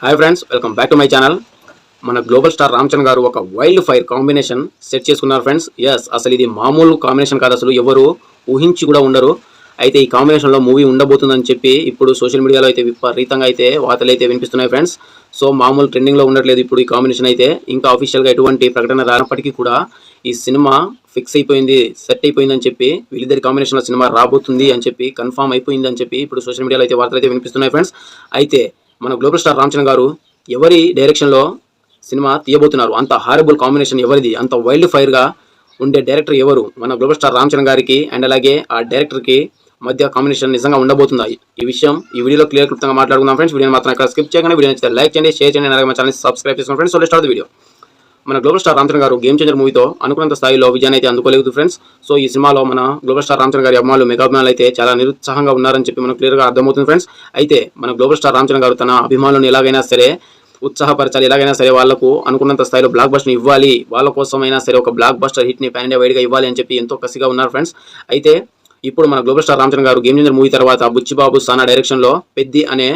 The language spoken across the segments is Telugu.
Hi friends, welcome back to my channel. మన గ్లోబల్ స్టార్ రామ్ చరణ్ గారు ఒక వైల్డ్ ఫైర్ కాంబినేషన్ సెట్ చేసుకున్నారు ఫ్రెండ్స్. అసలు ఇది మామూలు కాంబినేషన్ కాదు, అసలు ఎవరు ఊహించి కూడా ఉండరు. అయితే ఈ కాంబినేషన్లో మూవీ ఉండబోతుందని చెప్పి ఇప్పుడు సోషల్ మీడియాలో అయితే విపరీతంగా అయితే వార్తలు అయితే వినిపిస్తున్నాయి ఫ్రెండ్స్. సో మామూలు ట్రెండింగ్లో ఉండట్లేదు ఇప్పుడు ఈ కాంబినేషన్ అయితే. ఇంకా అఫీషియల్గా ఎటువంటి ప్రకటన రానప్పటికీ కూడా ఈ సినిమా ఫిక్స్ అయిపోయింది, సెట్ అయిపోయిందని చెప్పి, వీళ్ళిద్దరి కాంబినేషన్లో సినిమా రాబోతుంది అని చెప్పి కన్ఫర్మ్ అయిపోయింది అని చెప్పి ఇప్పుడు సోషల్ మీడియాలో అయితే వార్తలు అయితే వినిపిస్తున్నాయి ఫ్రెండ్స్. అయితే మన గ్లోబల్ స్టార్ రామ్ చరణ్ గారు ఎవరి డైరెక్షన్లో సినిమా తీయబోతున్నారు? అంత హారబుల్ కాంబినేషన్ ఎవరిది? అంత వైల్డ్ ఫైర్గా ఉండే డైరెక్టర్ ఎవరు? మన గ్లోబల్ స్టార్ రామ్ చరణ్ గారికి అండ్ అలాగే ఆ డైరెక్టర్కి మధ్య కాంబినేషన్ నిజంగా ఉండబోతుందా? ఈ విషయం ఈ వీడియోలో క్లియర్ క్లుప్తంగా మాట్లాడుకుందాం ఫ్రెండ్స్. వీడియోని మాత్రం ఇక్కడ స్కిప్ చేయగానే వీడియో నచ్చితే లైక్ చేయండి, షేర్ చేయండి, అలాగే మా ఛానల్ సబ్స్క్రైబ్ చేసుకోండి friends. So let's start the video. మన గ్లోబల్ స్టార్ రామ్ చరణ్ గారు గేమ్ చేంజర్ మూవీతో అనుకున్నంత స్థాయిలో విజయాన్ని అయితే అందుకోలేదు ఫ్రెండ్స్. సో ఈ సినిమాలో మన గ్లోబల్ స్టార్ రామ్ చరణ్ గారి అభిమానులు, మెగా అభిమానులు అయితే చాలా నిరుత్సాహంగా ఉన్నారని చెప్పి మనకు క్లియర్గా అర్థమవుతుంది ఫ్రెండ్స్. అయితే మన గ్లోబల్ స్టార్ రామ్ చరణ్ గారు తన అభిమానులను ఎలాగైనా సరే ఉత్సాహపరచాలి, ఎలాగైనా సరే వాళ్ళకు అనుకున్నంత స్థాయిలో బ్లాక్ బస్టర్ని ఇవ్వాలి, వాళ్ళ కోసమైనా సరే ఒక బ్లాక్ బస్టర్ హిట్ని పాన్ ఇండియా వైడ్గా ఇవ్వాలి అని చెప్పి ఎంతో కసిగా ఉన్నారు ఫ్రెండ్స్. అయితే ఇప్పుడు మన గ్లోబల్ స్టార్ రామ్ చరణ్ గారు గేమ్ చేంజర్ మూవీ తర్వాత బుచ్చిబాబు సానా డైరెక్షన్లో పెద్ది అనే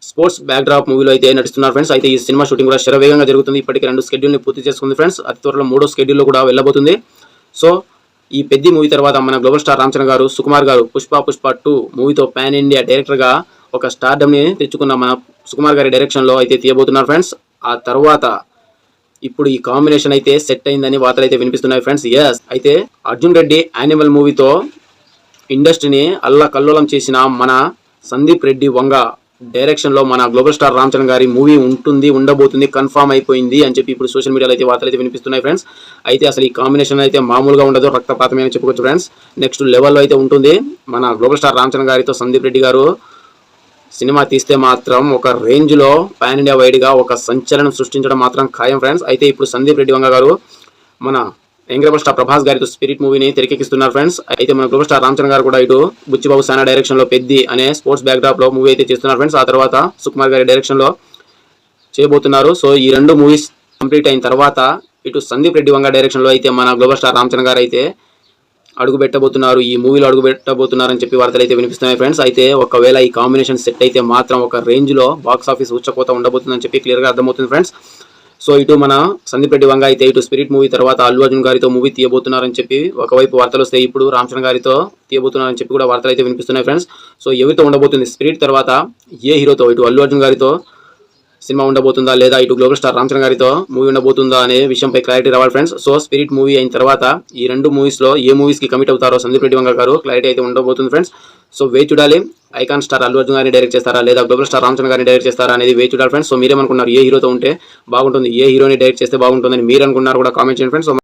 స్పోర్ట్స్ బ్యాక్డ్రాప్ మూవీలో అయితే నడుస్తున్నారు ఫ్రెండ్స్. అయితే ఈ సినిమా షూటింగ్ కూడా శరవేగంగా జరుగుతుంది. ఇప్పటికీ 2 స్కెడ్యూల్ని పూర్తి చేసుకుంది ఫ్రెండ్స్. అతి త్వరలో 3వ స్కెడ్యూల్లో కూడా వెళ్ళబోతుంది. సో ఈ పెద్ది మూవీ తర్వాత మన గ్లోబల్ స్టార్ రామ్ చరణ్ గారు సుకుమార్ గారు పుష్ప 2 మూవీతో పాన్ ఇండియా డైరెక్టర్గా ఒక స్టార్డమ్ని తెచ్చుకున్న మన సుకుమార్ గారి డైరెక్షన్లో అయితే తీయబోతున్నారు ఫ్రెండ్స్. ఆ తర్వాత ఇప్పుడు ఈ కాంబినేషన్ అయితే సెట్ అయిందని వార్తలు అయితే వినిపిస్తున్నాయి ఫ్రెండ్స్. అయితే అర్జున్ రెడ్డి యానిమల్ మూవీతో ఇండస్ట్రీని అల్లకల్లోలం చేసిన మన సందీప్ రెడ్డి వంగ డైరెక్షన్లో మన గ్లోబల్ స్టార్ రామ్ చరణ్ గారి మూవీ ఉండబోతుంది, కన్ఫర్మ్ అయిపోయింది అని చెప్పి ఇప్పుడు సోషల్ మీడియాలో అయితే వార్తలు అయితే వినిపిస్తున్నాయి ఫ్రెండ్స్. అయితే అసలు ఈ కాంబినేషన్ అయితే మామూలుగా ఉండదు, రక్తపాతమే అని చెప్పుకోవచ్చు ఫ్రెండ్స్. నెక్స్ట్ లెవెల్లో అయితే ఉంటుంది. మన గ్లోబల్ స్టార్ రామ్ చరణ్ గారితో సందీప్ రెడ్డి గారు సినిమా తీస్తే మాత్రం ఒక రేంజ్లో పాన్ ఇండియా వైడ్గా ఒక సంచలనం సృష్టించడం మాత్రం ఖాయం ఫ్రెండ్స్. అయితే ఇప్పుడు సందీప్ రెడ్డి వంగ గారు మన గ్లోబల్ స్టార్ ప్రభాస్ గారితో స్పిరిట్ మూవీని తెరకెక్కిస్తున్నారు ఫ్రెండ్స్. అయితే మన గ్లోబల్ స్టార్ రామ్ చరణ్ గారు కూడా ఇటు బుచ్చిబాబు సానా డైరెక్షన్లో పెద్ది అనే స్పోర్ట్స్ బ్యాక్డ్రాప్లో మూవీ అయితే చేస్తున్నారు ఫ్రెండ్స్. ఆ తర్వాత సుకుమార్ గారి డైరెక్షన్లో చేయబోతున్నారు. సో ఈ 2 మూవీస్ కంప్లీట్ అయిన తర్వాత ఇటు సందీప్ రెడ్డి వంగ డైరెక్షన్లో అయితే మన గ్లోబల్ స్టార్ రామ్ చరణ్ గారు అయితే ఈ మూవీలో అడుగు పెట్టబోతున్నారని చెప్పి వార్తలు అయితే వినిపిస్తున్నాయి ఫ్రెండ్స్. అయితే ఒకవేళ ఈ కాంబినేషన్ సెట్ అయితే మాత్రం ఒక రేంజ్లో బాక్స్ ఆఫీస్ ఉచ్చకోత ఉండబోతుందని చెప్పి క్లియర్గా అర్థమవుతుంది ఫ్రెండ్స్. సో ఇటు మన సందీప్ రెడ్డి వంగ అయితే ఇటు స్పిరిట్ మూవీ తర్వాత అల్లు అర్జున్ గారితో మూవీ తీయబోతున్నారని చెప్పి ఒకవైపు వార్తలు వస్తాయి. ఇప్పుడు రామ్ చరణ్ గారితో తీయబోతున్నారని చెప్పి కూడా వార్తలు అయితే వినిపిస్తున్నాయి ఫ్రెండ్స్. సో ఎవరితో ఉండబోతుంది స్పిరిట్ తర్వాత ఏ హీరోతో, ఇటు అల్లు అర్జున్ గారితో సినిమా ఉండబోతుందా లేదా ఇటు గ్లోబల్ స్టార్ రామ్ చరణ్ గారితో మూవీ ఉండబోతుందా అనే విషయంపై క్లారిటీ రావాలి ఫ్రెండ్స్. సో స్పిరిట్ మూవీ అయిన తర్వాత ఈ 2 మూవీస్లో ఏ మూవీస్కి కమిట్ అవుతారో సందీప్ రెడ్డి వంగ గారు క్లారిటీ అయితే ఉండబోతుంది ఫ్రెండ్స్. సో వేచి చూడాలి. ఐకాన్ స్టార్ అల్లు అర్జున్ గారిని డైరెక్ట్ చేస్తారా లేదా గ్లోబల్ స్టార్ రామ్ చరణ్ గారిని డైరెక్ట్ చేస్తారా అనేది వేచి చూడాలి ఫ్రెండ్స్. సో మీరేమనుకున్నారు? ఏ హీరోతో ఉంటే బాగుంటుంది, ఏ హీరోని డైరెక్ట్ చేస్తే బాగుంటుందని మీరు అనుకున్నారు కూడా కామెంట్ చేయండి ఫ్రెండ్స్.